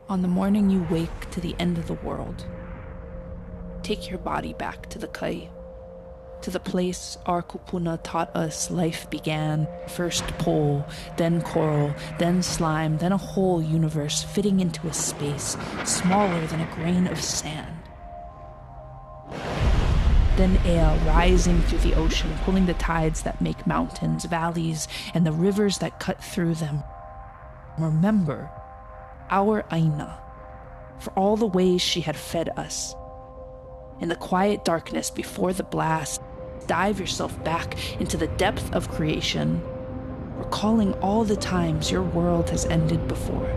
On the morning you wake to the end of the world, take your body back to the kai, to the place our kupuna taught us life began. First pole, then coral, then slime, then a whole universe fitting into a space smaller than a grain of sand. Then air rising through the ocean, pulling the tides that make mountains, valleys, and the rivers that cut through them. Remember our Aina, for all the ways she had fed us. In the quiet darkness before the blast, dive yourself back into the depth of creation, recalling all the times your world has ended before.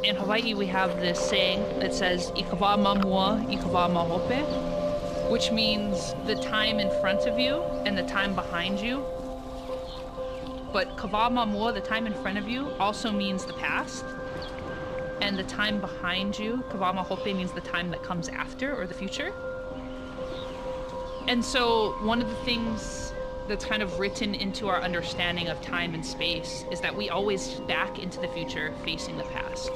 In Hawaii, we have this saying that says, "Ikawa mamua, ikawa mahope," which means the time in front of you and the time behind you. But kawa mamua, the time in front of you, also means the past. And the time behind you, kawa mahope, means the time that comes after, or the future. And so one of the things that's kind of written into our understanding of time and space is that we always back into the future facing the past.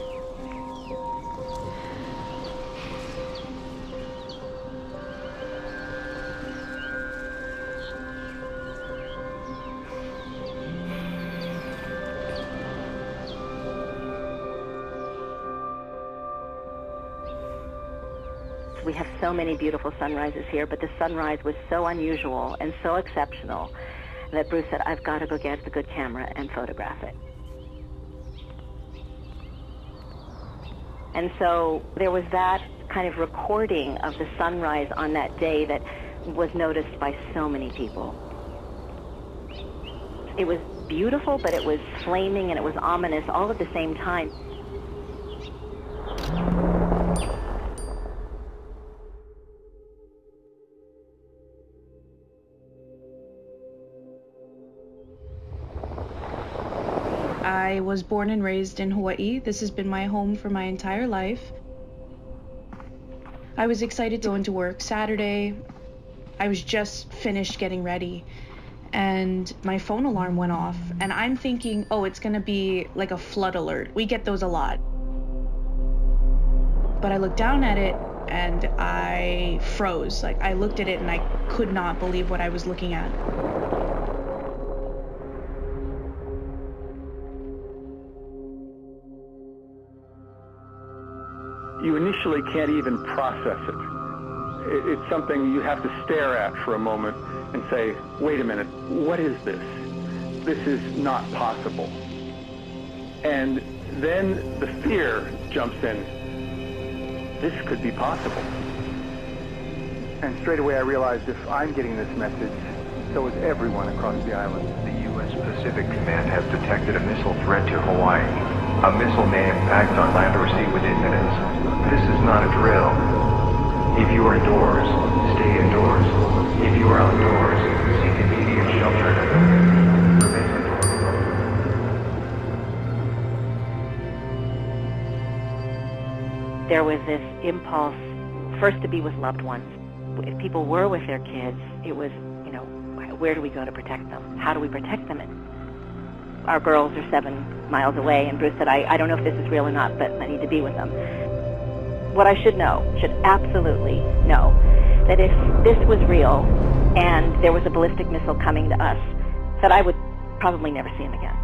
We have so many beautiful sunrises here, but the sunrise was so unusual and so exceptional that Bruce said, I've got to go get the good camera and photograph it. And so there was that kind of recording of the sunrise on that day that was noticed by so many people. It was beautiful, but it was flaming and it was ominous all at the same time. I was born and raised in Hawaii. This has been my home for my entire life. I was excited to go into work Saturday. I was just finished getting ready and my phone alarm went off and I'm thinking, oh, it's gonna be like a flood alert. We get those a lot. But I looked down at it and I froze. Like I looked at it and I could not believe what I was looking at. You initially can't even process it. It's something you have to stare at for a moment and say, wait a minute, what is this? This is not possible. And then the fear jumps in. This could be possible. And straight away I realized if I'm getting this message, so is everyone across the island. The U.S. Pacific Command has detected a missile threat to Hawaii. A missile may impact on land or sea within minutes. This is not a drill. If you are indoors, stay indoors. If you are outdoors, seek immediate shelter. Remain indoors. There was this impulse, first to be with loved ones. If people were with their kids, it was, where do we go to protect them? How do we protect them? Our girls are 7 miles away, and Bruce said, I don't know if this is real or not, but I need to be with them. What I should absolutely know, that if this was real and there was a ballistic missile coming to us, that I would probably never see him again.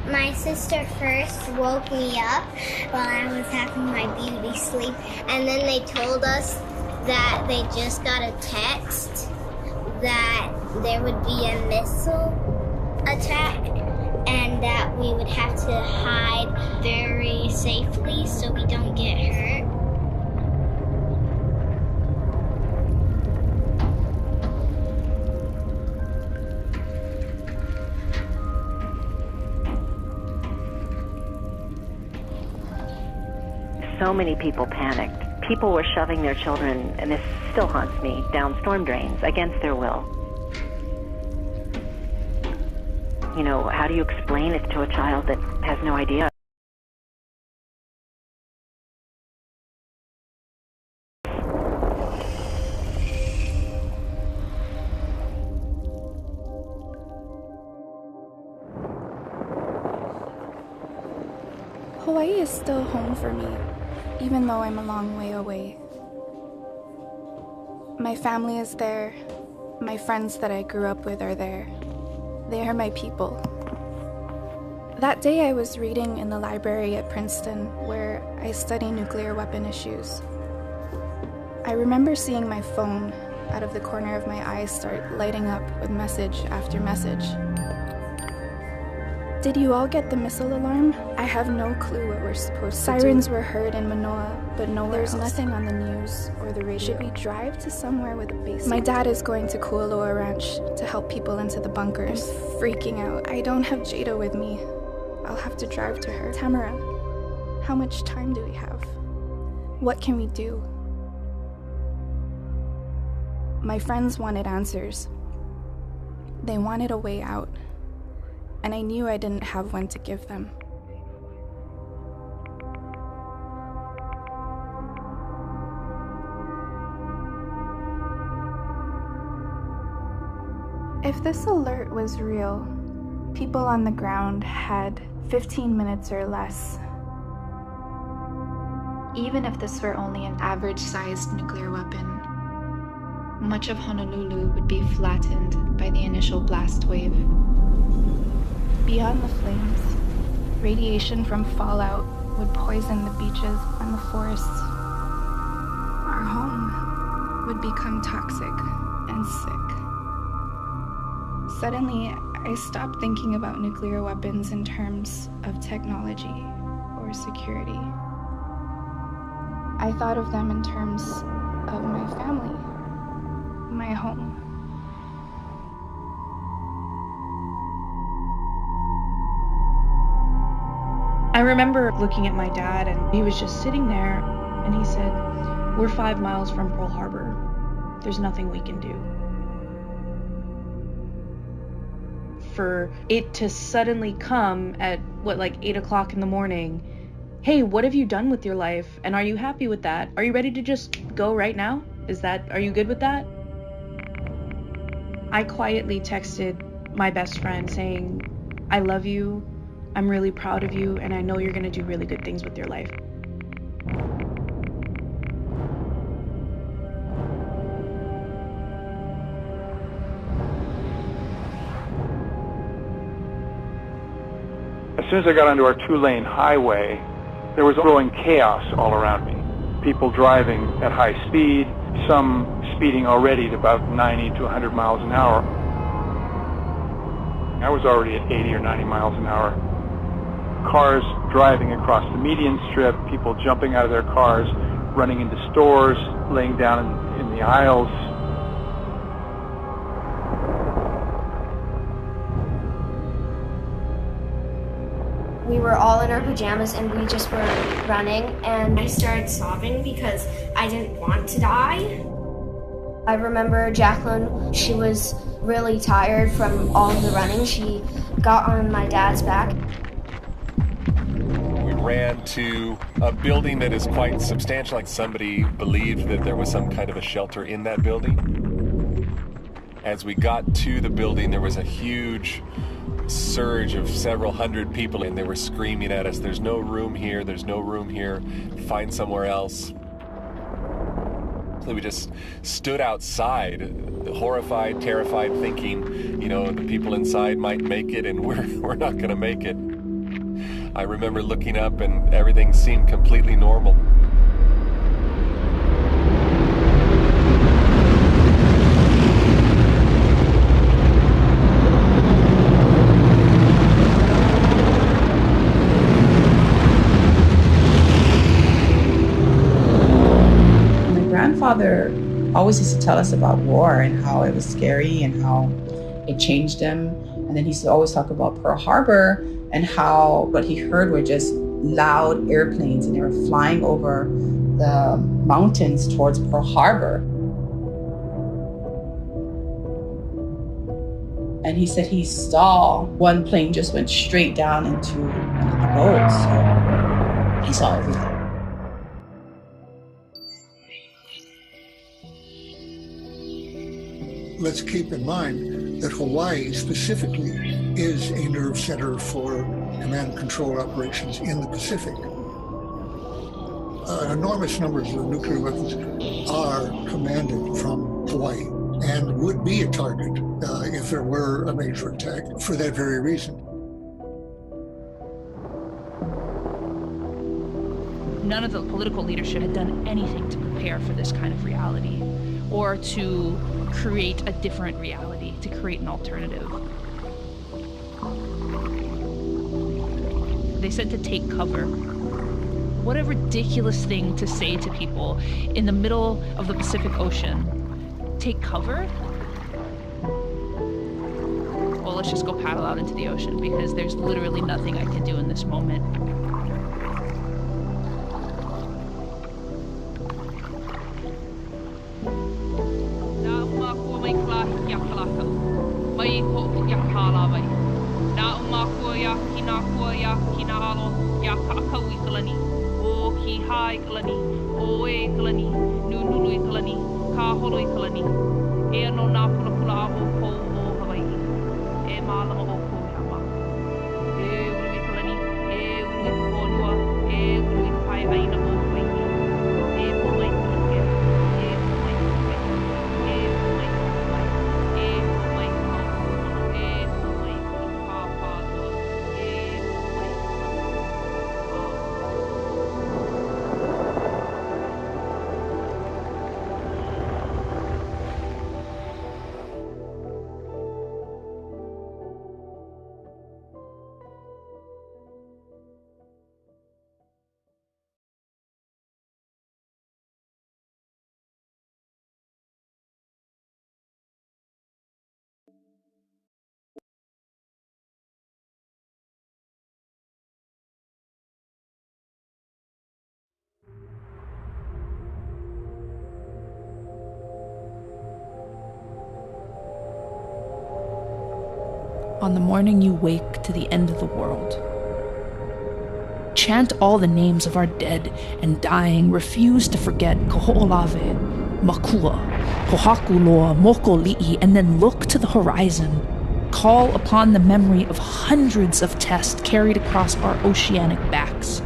My sister first woke me up while I was having my beauty sleep, and then they told us that they just got a text that there would be a missile attack and that we would have to hide very safely so we don't get hurt. So many people panicked. People were shoving their children, and this still haunts me, down storm drains against their will. How do you explain it to a child that has no idea? Hawaii is still home for me, even though I'm a long way away. My family is there. My friends that I grew up with are there. They are my people. That day I was reading in the library at Princeton, where I study nuclear weapon issues. I remember seeing my phone out of the corner of my eye start lighting up with message after message. Did you all get the missile alarm? I have no clue what we're supposed to do. Sirens were heard in Manoa, but nowhere else. There's nothing on the news or the radio. Should we drive to somewhere with a base? My dad is going to Kualoa Ranch to help people into the bunkers. I'm freaking out. I don't have Jada with me. I'll have to drive to her. Tamara, how much time do we have? What can we do? My friends wanted answers. They wanted a way out. And I knew I didn't have one to give them. If this alert was real, people on the ground had 15 minutes or less. Even if this were only an average-sized nuclear weapon, much of Honolulu would be flattened by the initial blast wave. Beyond the flames, radiation from fallout would poison the beaches and the forests. Our home would become toxic and sick. Suddenly, I stopped thinking about nuclear weapons in terms of technology or security. I thought of them in terms of my family, my home. I remember looking at my dad, and he was just sitting there, and he said, "We're 5 miles from Pearl Harbor. There's nothing we can do." For it to suddenly come at, like 8 o'clock in the morning, "Hey, what have you done with your life? And are you happy with that? Are you ready to just go right now? Are you good with that?" I quietly texted my best friend saying, "I love you. I'm really proud of you, and I know you're going to do really good things with your life." As soon as I got onto our 2-lane highway, there was growing chaos all around me. People driving at high speed, some speeding already at about 90 to 100 miles an hour. I was already at 80 or 90 miles an hour. Cars driving across the median strip, people jumping out of their cars, running into stores, laying down in the aisles. We were all in our pajamas and we just were running, and I started sobbing because I didn't want to die. I remember Jacqueline, she was really tired from all of the running. She got on my dad's back. Ran to a building that is quite substantial, like somebody believed that there was some kind of a shelter in that building. As we got to the building, there was a huge surge of several hundred people, and they were screaming at us, "There's no room here, there's no room here, find somewhere else." So we just stood outside, horrified, terrified, thinking, the people inside might make it and we're not going to make it. I remember looking up and everything seemed completely normal. My grandfather always used to tell us about war and how it was scary and how it changed him. And then he used to always talk about Pearl Harbor and how what he heard were just loud airplanes, and they were flying over the mountains towards Pearl Harbor. And he said he saw one plane just went straight down into the boat, so he saw everything. Let's keep in mind that Hawaii specifically is a nerve center for command and control operations in the Pacific. enormous numbers of nuclear weapons are commanded from Hawaii and would be a target if there were a major attack for that very reason. None of the political leadership had done anything to prepare for this kind of reality or to create a different reality, to create an alternative. They said to take cover. What a ridiculous thing to say to people in the middle of the Pacific Ocean. Take cover? Well, let's just go paddle out into the ocean because there's literally nothing I can do in this moment. On the morning you wake to the end of the world. Chant all the names of our dead and dying. Refuse to forget Koho'olave, Makua, Pohakuloa, Mokoli'i, and then look to the horizon. Call upon the memory of hundreds of tests carried across our oceanic backs.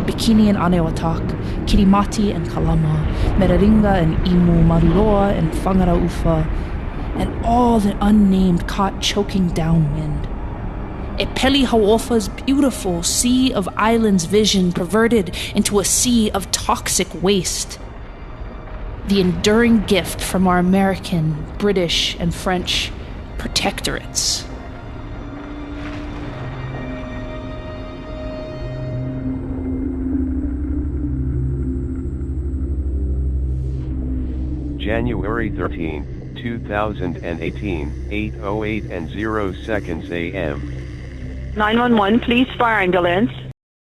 Bikini and Aneotak, Kirimati and Kalama, Meraringa and Imu, Maruloa and Whangaraufa, and all the unnamed caught choking downwind. E Peli Hau'ofa's beautiful sea of islands vision perverted into a sea of toxic waste. The enduring gift from our American, British, and French protectorates. January 13, 2018, 8:08 and 0 seconds a.m. 911, please, fire ambulance.